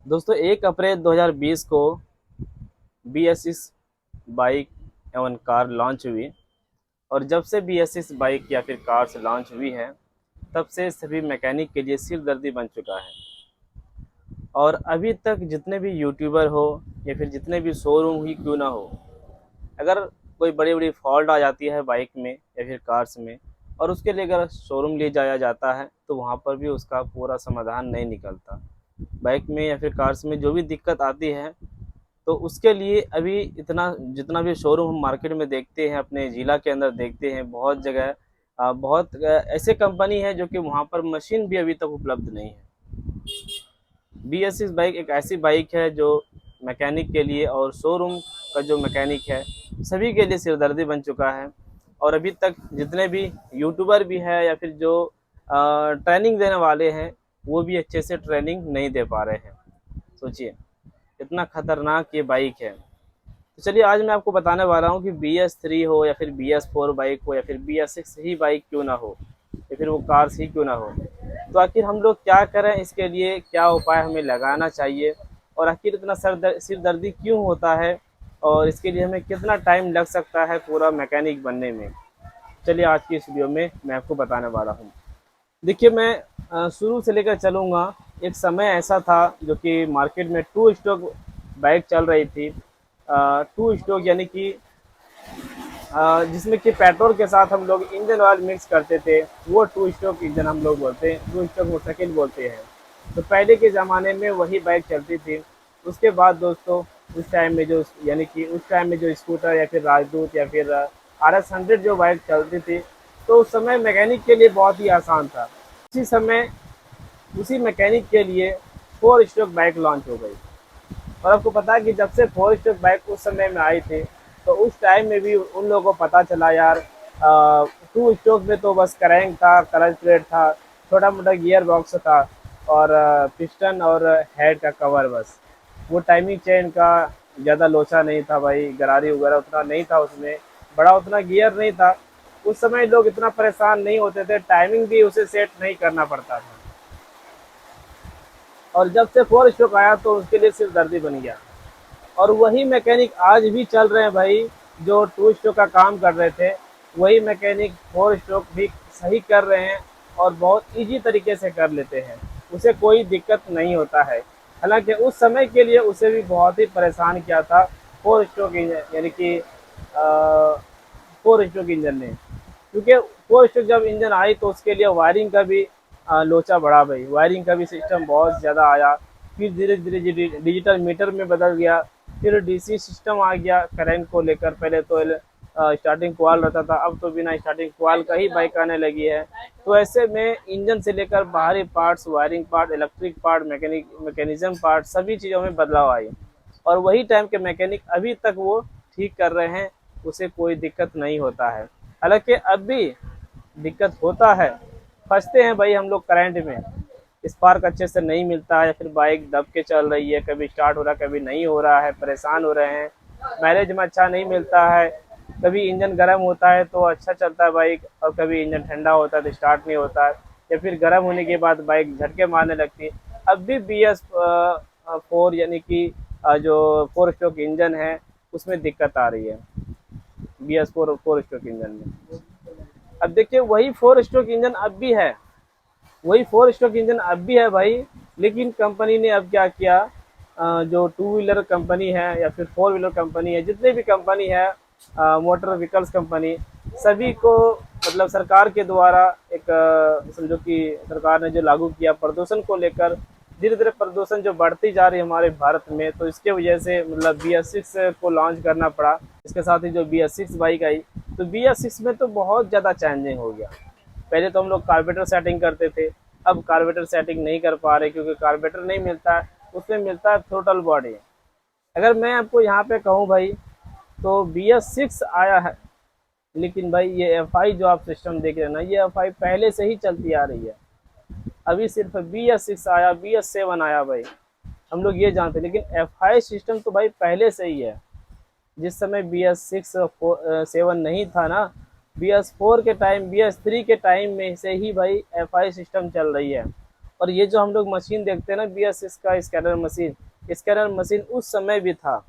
दोस्तों 1 अप्रैल 2020 को BS6 bike एवं कार लॉन्च हुई। और जब से BS6 बाइक या फिर कार्स लॉन्च हुई है, तब से सभी मैकेनिक के लिए सिरदर्दी बन चुका है। और अभी तक जितने भी यूट्यूबर हो या फिर जितने भी शोरूम ही क्यों ना हो, अगर कोई बड़ी बड़ी फॉल्ट आ जाती है बाइक में या फिर कार्स में, और उसके लिए अगर शोरूम ले जाया जाता है तो वहाँ पर भी उसका पूरा समाधान नहीं निकलता। बाइक में या फिर कार्स में जो भी दिक्कत आती है, तो उसके लिए अभी इतना जितना भी शोरूम हम मार्केट में देखते हैं, अपने ज़िला के अंदर देखते हैं, बहुत जगह बहुत ऐसे कंपनी है जो कि वहाँ पर मशीन भी अभी तक उपलब्ध नहीं है। BS6 बाइक एक ऐसी बाइक है जो मैकेनिक के लिए और शोरूम का जो मैकेनिक है, सभी के लिए सिरदर्दी बन चुका है। और अभी तक जितने भी यूट्यूबर भी है या फिर जो ट्रेनिंग देने वाले हैं, वो भी अच्छे से ट्रेनिंग नहीं दे पा रहे हैं। सोचिए, इतना खतरनाक ये बाइक है। तो चलिए, आज मैं आपको बताने वाला हूँ कि BS3 हो या फिर BS4 बाइक हो या फिर BS6 ही बाइक क्यों ना हो, या फिर वो कार्स ही क्यों ना हो, तो आखिर हम लोग क्या करें, इसके लिए क्या उपाय हमें लगाना चाहिए, और आखिर इतना सिर दर्दी क्यों होता है, और इसके लिए हमें कितना टाइम लग सकता है पूरा मैकेनिक बनने में। चलिए, आज की इस वीडियो में मैं आपको बताने वाला हूँ। देखिए, मैं शुरू से लेकर चलूँगा। एक समय ऐसा था जो कि मार्केट में टू स्ट्रोक बाइक चल रही थी। टू स्ट्रोक यानी कि जिसमें कि पेट्रोल के साथ हम लोग इंजन ऑयल मिक्स करते थे, वो टू स्ट्रोक इंजन हम लोग बोलते हैं, टू स्ट्रोक मोटरसाइकिल बोलते हैं। तो पहले के ज़माने में वही बाइक चलती थी। उसके बाद दोस्तों, उस टाइम में जो यानी कि उस टाइम में जो स्कूटर या फिर राजदूत या फिर RS 100 जो बाइक चलती थी, तो उस समय मैकेनिक के लिए बहुत ही आसान था। उसी समय उसी मैकेनिक के लिए फोर स्ट्रोक बाइक लॉन्च हो गई। और आपको पता है कि जब से फोर स्ट्रोक बाइक उस समय में आई थी, तो उस टाइम में भी उन लोगों को पता चला यार, टू स्ट्रोक में तो बस क्रैंक था, क्लच प्लेट था, छोटा मोटा गियर बॉक्स था, और पिस्टन और हेड का कवर बस। वो टाइमिंग चेन का ज़्यादा लोचा नहीं था भाई, गरारी वगैरह उतना नहीं था उसमें, बड़ा उतना गियर नहीं था। उस समय लोग इतना परेशान नहीं होते थे, टाइमिंग भी उसे सेट नहीं करना पड़ता था। और जब से फोर स्ट्रोक आया तो उसके लिए सिर्फ दर्दी बन गया। और वही मैकेनिक आज भी चल रहे हैं भाई, जो टू स्ट्रोक का काम कर रहे थे, वही मैकेनिक फोर स्ट्रोक भी सही कर रहे हैं, और बहुत इजी तरीके से कर लेते हैं। उसे कोई दिक्कत नहीं होता है। हालांकि उस समय के लिए उसे भी बहुत ही परेशान किया था फोर स्ट्रोक इंजन, यानी कि फोर स्ट्रोक इंजन ने। क्योंकि फोर स्ट्रोक जब इंजन आई तो उसके लिए वायरिंग का भी लोचा बढ़ा भाई, वायरिंग का भी सिस्टम बहुत ज़्यादा आया। फिर धीरे धीरे डिजिटल मीटर में बदल गया। फिर DC सिस्टम आ गया करंट को लेकर। पहले तो स्टार्टिंग कॉइल रहता था, अब तो बिना स्टार्टिंग कॉइल का ही बाइक आने लगी है। तो ऐसे में इंजन से लेकर बाहरी parts, wiring part, electric part, mechanism part, सभी चीज़ों में बदलाव आई। और वही टाइम के मैकेनिक अभी तक वो ठीक कर रहे हैं, उसे कोई दिक्कत नहीं होता है। हालांकि अब भी दिक्कत होता है, फंसते हैं भाई हम लोग करंट में। स्पार्क अच्छे से नहीं मिलता है, या फिर बाइक दब के चल रही है, कभी स्टार्ट हो रहा है कभी नहीं हो रहा है, परेशान हो रहे हैं। माइलेज में अच्छा नहीं मिलता है। कभी इंजन गर्म होता है तो अच्छा चलता है बाइक, और कभी इंजन ठंडा होता है तो स्टार्ट नहीं होता है, या फिर गर्म होने के बाद बाइक झटके मारने लगती है। अब भी BS4 यानी कि जो फोर स्ट्रोक इंजन है, उसमें दिक्कत आ रही है। BS4 फोर स्ट्रोक इंजन में अब देखिए, वही फोर स्ट्रोक इंजन अब भी है, वही फोर स्ट्रोक इंजन अब भी है भाई। लेकिन कंपनी ने अब क्या किया, जो टू व्हीलर कंपनी है या फिर फोर व्हीलर कंपनी है, जितने भी कंपनी है, मोटर व्हीकल्स कंपनी, सभी को मतलब सरकार के द्वारा एक समझो कि सरकार ने जो लागू किया प्रदूषण को लेकर, धीरे धीरे प्रदूषण जो बढ़ती जा रही है हमारे भारत में, तो इसके वजह से मतलब BS6 को लॉन्च करना पड़ा। इसके साथ ही जो BS6 बाइक आई, तो BS6 में तो बहुत ज़्यादा चेंजिंग हो गया। पहले तो हम लोग कार्बेटर सेटिंग करते थे, अब कार्बेटर सेटिंग नहीं कर पा रहे, क्योंकि कार्बेटर नहीं मिलता है, उसमें मिलता है थ्रोटल बॉडी। अगर मैं आपको यहाँ पे कहूँ भाई, तो BS6 आया है, लेकिन भाई ये FI जो आप सिस्टम देख रहे हैं ना, ये FI पहले से ही चलती आ रही है। अभी सिर्फ BS6 आया, BS7 आया भाई, हम लोग ये जानते हैं। लेकिन FI सिस्टम तो भाई पहले से ही है। जिस समय BS6 7 नहीं था ना, BS4 के टाइम, BS3 के टाइम में से ही भाई FI सिस्टम चल रही है। और ये जो हम लोग मशीन देखते हैं ना BS6 का स्कैनर मशीन उस समय भी था,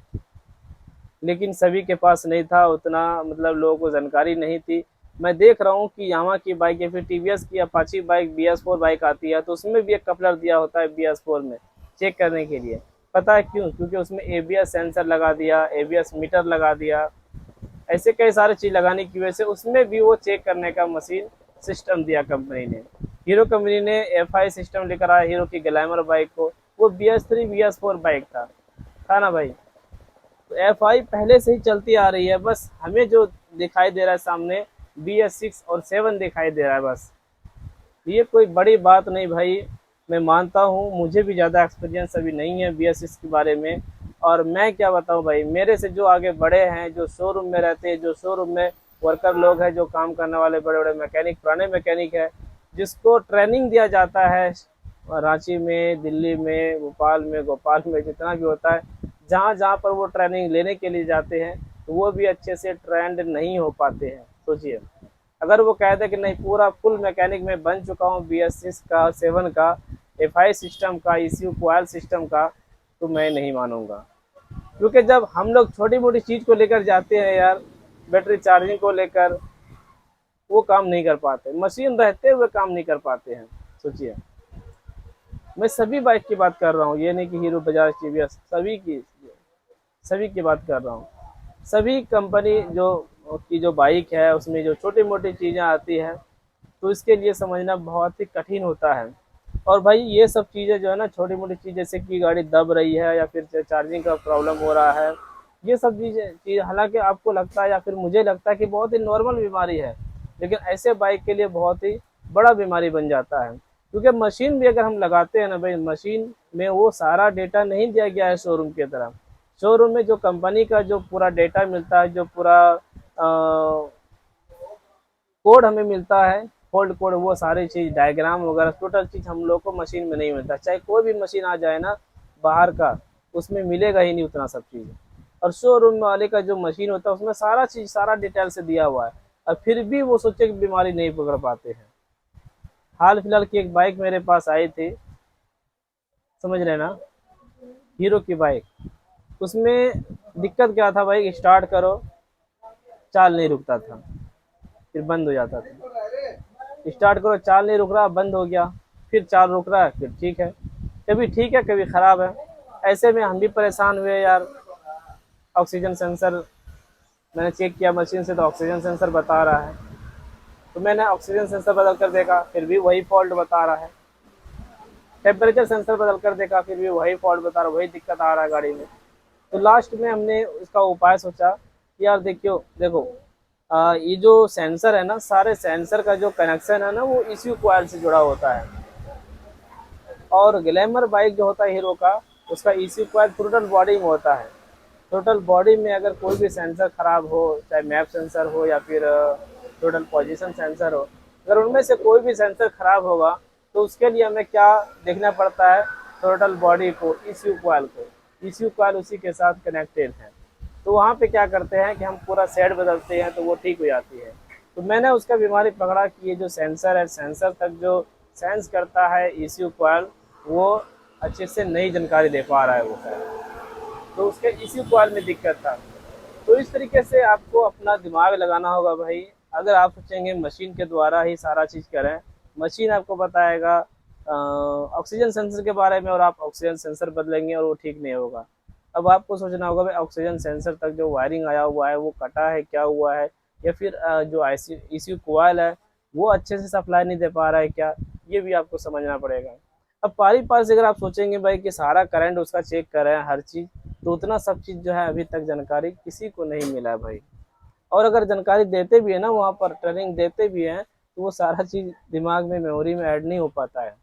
लेकिन सभी के पास नहीं था उतना, मतलब लोगों को जानकारी नहीं थी। मैं देख रहा हूँ कि यामा की बाइक या फिर TVS की अपाची बाइक BS4 बाइक आती है तो उसमें भी एक कपलर दिया होता है BS4 में चेक करने के लिए। पता है क्यों? क्योंकि उसमें ABS सेंसर लगा दिया, ABS मीटर लगा दिया, ऐसे कई सारे चीज़ लगाने की वजह से उसमें भी वो चेक करने का मशीन सिस्टम दिया कंपनी ने। हीरो कंपनी ने FI सिस्टम लेकर आया हीरो की ग्लैमर बाइक को, वो BS3 BS4 बाइक था ना भाई। तो FI पहले से ही चलती आ रही है, बस हमें जो दिखाई दे रहा है सामने BS6 और 7 दिखाई दे रहा है बस। ये कोई बड़ी बात नहीं भाई। मैं मानता हूँ मुझे भी ज़्यादा एक्सपीरियंस अभी नहीं है BS6 के बारे में, और मैं क्या बताऊँ भाई, मेरे से जो आगे बड़े हैं, जो शोरूम में रहते हैं, जो शोरूम में वर्कर लोग हैं, जो काम करने वाले बड़े बड़े मैकेनिक, पुराने मैकेनिक है, जिसको ट्रेनिंग दिया जाता है रांची में, दिल्ली में, भोपाल में, गोपाल में, जितना भी होता है, जहाँ जहाँ पर वो ट्रेनिंग लेने के लिए जाते हैं, तो वो भी अच्छे से ट्रेंड नहीं हो पाते हैं। सोचिए, अगर वो कहते कि नहीं पूरा फुल मैकेनिक में बन चुका हूँ BS6 का, 7 का, FI सिस्टम का, ECU कोयल सिस्टम का, तो मैं नहीं मानूंगा। क्योंकि जब हम लोग छोटी मोटी चीज़ को लेकर जाते हैं यार, बैटरी चार्जिंग को लेकर, वो काम नहीं कर पाते, मशीन रहते हुए काम नहीं कर पाते हैं। सोचिए, मैं सभी बाइक की बात कर रहा हूँ, ये नहीं कि हीरो, बजाज, TVS, सभी की बात कर रहा हूँ। सभी कंपनी जो बाइक है उसमें जो छोटी मोटी चीज़ें आती हैं, तो इसके लिए समझना बहुत ही कठिन होता है। और भाई ये सब चीज़ें जो है ना, छोटी मोटी चीज़, जैसे कि गाड़ी दब रही है या फिर चार्जिंग का प्रॉब्लम हो रहा है, ये सब चीज़ हालांकि आपको लगता है या फिर मुझे लगता है कि बहुत ही नॉर्मल बीमारी है, लेकिन ऐसे बाइक के लिए बहुत ही बड़ा बीमारी बन जाता है। क्योंकि मशीन भी अगर हम लगाते हैं ना भाई, मशीन में वो सारा डेटा नहीं दिया गया है शोरूम की तरफ। शोरूम में जो कंपनी का जो पूरा डेटा मिलता है, जो पूरा कोड हमें मिलता है, फोल्ड कोड, वो सारी चीज़, डायग्राम वगैरह, टोटल चीज़ हम लोग को मशीन में नहीं मिलता। चाहे कोई भी मशीन आ जाए ना बाहर का, उसमें मिलेगा ही नहीं उतना सब चीज़। और शोरूम वाले का जो मशीन होता है उसमें सारा चीज़, सारा डिटेल से दिया हुआ है, और फिर भी वो सोचे कि बीमारी नहीं पकड़ पाते हैं। हाल फिलहाल की एक बाइक मेरे पास आई थी, समझ रहे ना, हीरो की बाइक, उसमें दिक्कत क्या था भाई, स्टार्ट करो चाल नहीं रुकता था, फिर बंद हो जाता था। स्टार्ट करो चाल नहीं रुक रहा, बंद हो गया, फिर चाल रुक रहा है, फिर ठीक है, कभी ठीक है कभी ख़राब है। ऐसे में हम भी परेशान हुए यार। ऑक्सीजन सेंसर मैंने चेक किया मशीन से, तो ऑक्सीजन सेंसर बता रहा है, तो मैंने ऑक्सीजन सेंसर बदल कर देखा, फिर भी वही फॉल्ट बता रहा है। टेम्परेचर सेंसर बदल कर देखा, फिर भी वही फॉल्ट बता रहा है, वही दिक्कत आ रहा है गाड़ी में। तो लास्ट में हमने उसका उपाय सोचा कि यार देखो, ये जो सेंसर है ना, सारे सेंसर का जो कनेक्शन है ना, वो ECU कॉइल से जुड़ा होता है। और ग्लैमर बाइक जो होता है हीरो का, उसका ECU कॉइल टोटल बॉडी में होता है। टोटल बॉडी में अगर कोई भी सेंसर खराब हो, चाहे मैप सेंसर हो या फिर टोटल पोजीशन सेंसर हो, अगर उनमें से कोई भी सेंसर खराब होगा, तो उसके लिए हमें क्या देखना पड़ता है, टोटल बॉडी को, ECU कॉइल को। ECU कॉइल उसी के साथ कनेक्टेड है, तो वहाँ पे क्या करते हैं कि हम पूरा सेट बदलते हैं, तो वो ठीक हो जाती है। तो मैंने उसका बीमारी पकड़ा कि ये जो सेंसर है, सेंसर तक जो सेंस करता है ECU कॉइल, वो अच्छे से नहीं जानकारी दे पा रहा है वो, तो उसके ECU कॉइल में दिक्कत था। तो इस तरीके से आपको अपना दिमाग लगाना होगा भाई। अगर आप सोचेंगे मशीन के द्वारा ही सारा चीज़ करें, मशीन आपको बताएगा ऑक्सीजन सेंसर के बारे में, और आप ऑक्सीजन सेंसर बदलेंगे और वो ठीक नहीं होगा। अब आपको सोचना होगा भाई, ऑक्सीजन सेंसर तक जो वायरिंग आया हुआ है वो कटा है, क्या हुआ है, या फिर जो ECU कोयल है वो अच्छे से सप्लाई नहीं दे पा रहा है क्या, ये भी आपको समझना पड़ेगा। अब पारी पास अगर आप सोचेंगे भाई कि सारा करंट उसका चेक कर रहे हैं हर चीज़, तो उतना सब चीज़ जो है अभी तक जानकारी किसी को नहीं मिला है भाई। और अगर जानकारी देते भी है ना, वहाँ पर ट्रेनिंग देते भी हैं, तो वो सारा चीज़ दिमाग में, मेमोरी में ऐड नहीं हो पाता है।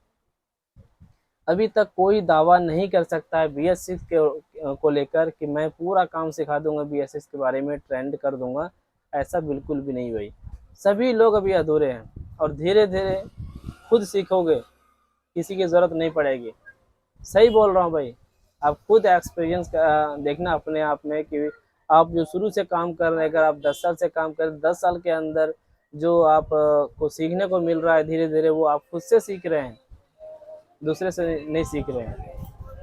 अभी तक कोई दावा नहीं कर सकता है BS6 के को लेकर कि मैं पूरा काम सिखा दूंगा, BS6 के बारे में ट्रेंड कर दूंगा, ऐसा बिल्कुल भी नहीं भाई। सभी लोग अभी अधूरे हैं, और धीरे धीरे खुद सीखोगे, किसी की ज़रूरत नहीं पड़ेगी। सही बोल रहा हूँ भाई। आप खुद एक्सपीरियंस देखना अपने आप में कि आप जो शुरू से काम कर रहे हैं, अगर आप 10 साल से काम कर रहे हैं, 10 साल के अंदर जो आप को सीखने को मिल रहा है धीरे धीरे, वो आप खुद से सीख रहे हैं। दूसरे से नहीं सीख रहे हैं।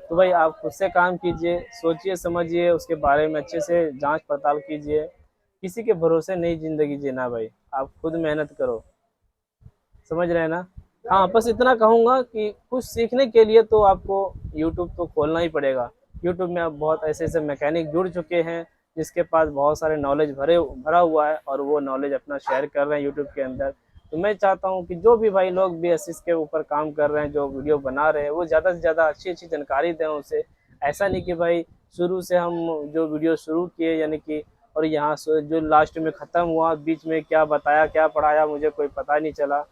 तो भाई आप खुद से काम कीजिए, सोचिए समझिए, उसके बारे में अच्छे से जांच पड़ताल कीजिए। किसी के भरोसे नहीं ज़िंदगी जीना भाई, आप खुद मेहनत करो, समझ रहे हैं ना। हाँ, बस इतना कहूँगा कि कुछ सीखने के लिए तो आपको यूट्यूब तो खोलना ही पड़ेगा। यूट्यूब में अब बहुत ऐसे ऐसे मैकेनिक जुड़ चुके हैं जिसके पास बहुत सारे नॉलेज भरा हुआ है और वो नॉलेज अपना शेयर कर रहे हैं यूट्यूब के अंदर। तो मैं चाहता हूँ कि जो भी भाई लोग BS6 के ऊपर काम कर रहे हैं, जो वीडियो बना रहे हैं, वो ज़्यादा से ज़्यादा अच्छी अच्छी जानकारी दें उसे। ऐसा नहीं कि भाई शुरू से हम जो वीडियो शुरू किए यानी कि और यहाँ से जो लास्ट में ख़त्म हुआ, बीच में क्या बताया क्या पढ़ाया मुझे कोई पता नहीं चला।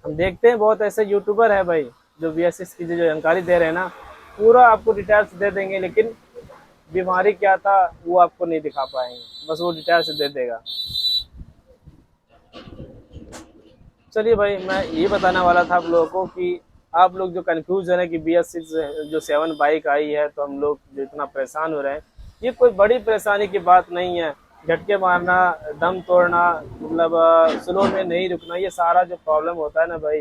हम देखते हैं बहुत ऐसे यूट्यूबर है भाई जो BS6 की जो जानकारी दे रहे हैं ना, पूरा आपको डिटेल्स दे देंगे, लेकिन बीमारी क्या था वो आपको नहीं दिखा पाएंगे, बस वो डिटेल्स दे देगा। चलिए भाई, मैं ये बताने वाला था आप लोगों को कि आप लोग जो कन्फ्यूजन है कि BS6 जो 7 बाइक आई है तो हम लोग जो इतना परेशान हो रहे हैं, ये कोई बड़ी परेशानी की बात नहीं है। झटके मारना, दम तोड़ना, मतलब स्लो में नहीं रुकना, ये सारा जो प्रॉब्लम होता है ना भाई,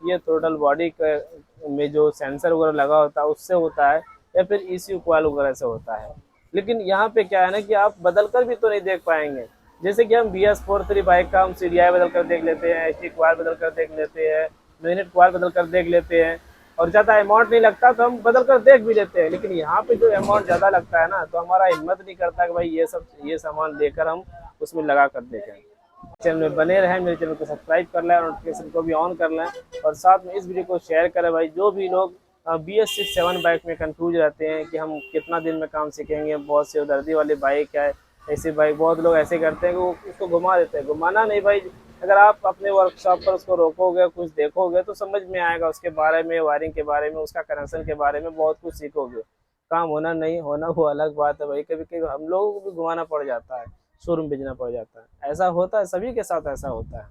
ये टोटल बॉडी में जो सेंसर वगैरह लगा होता है उससे होता है, या फिर ECU कॉइल वगैरह से होता है। लेकिन यहाँ पे क्या है ना कि आप बदल कर भी तो नहीं देख पाएंगे। जैसे कि हम BS43 बाइक का हम CDI बदल कर देख लेते हैं, ST कॉइल बदल कर देख लेते हैं, मैग्नेट कॉइल बदल कर देख लेते हैं, और ज़्यादा अमाउंट नहीं लगता तो हम बदल कर देख भी लेते हैं। लेकिन यहाँ पे जो अमाउंट ज़्यादा लगता है ना, तो हमारा हिम्मत नहीं करता कि भाई ये सामान लेकर हम उसमें लगा कर देखें। चैनल में बने रहें, मेरे चैनल को सब्सक्राइब कर लें और नोटिफिकेशन को भी ऑन कर लें, और साथ में इस वीडियो को शेयर करें भाई। जो भी लोग BS6 7 बाइक में कंफ्यूज रहते हैं कि हम कितना दिन में काम सीखेंगे, बहुत से दर्दी वाली बाइक है, ऐसी बाइक बहुत लोग ऐसे करते हैं कि वो उसको घुमा देते हैं। घुमाना नहीं भाई, अगर आप अपने वर्कशॉप पर उसको रोकोगे, कुछ देखोगे तो समझ में आएगा उसके बारे में, वायरिंग के बारे में, उसका कनेक्शन के बारे में बहुत कुछ सीखोगे। काम होना नहीं होना वो अलग बात है भाई, कभी कभी हम लोगों को भी घुमाना पड़ जाता है, शोरूम भेजना पड़ जाता है, ऐसा होता है, सभी के साथ ऐसा होता है।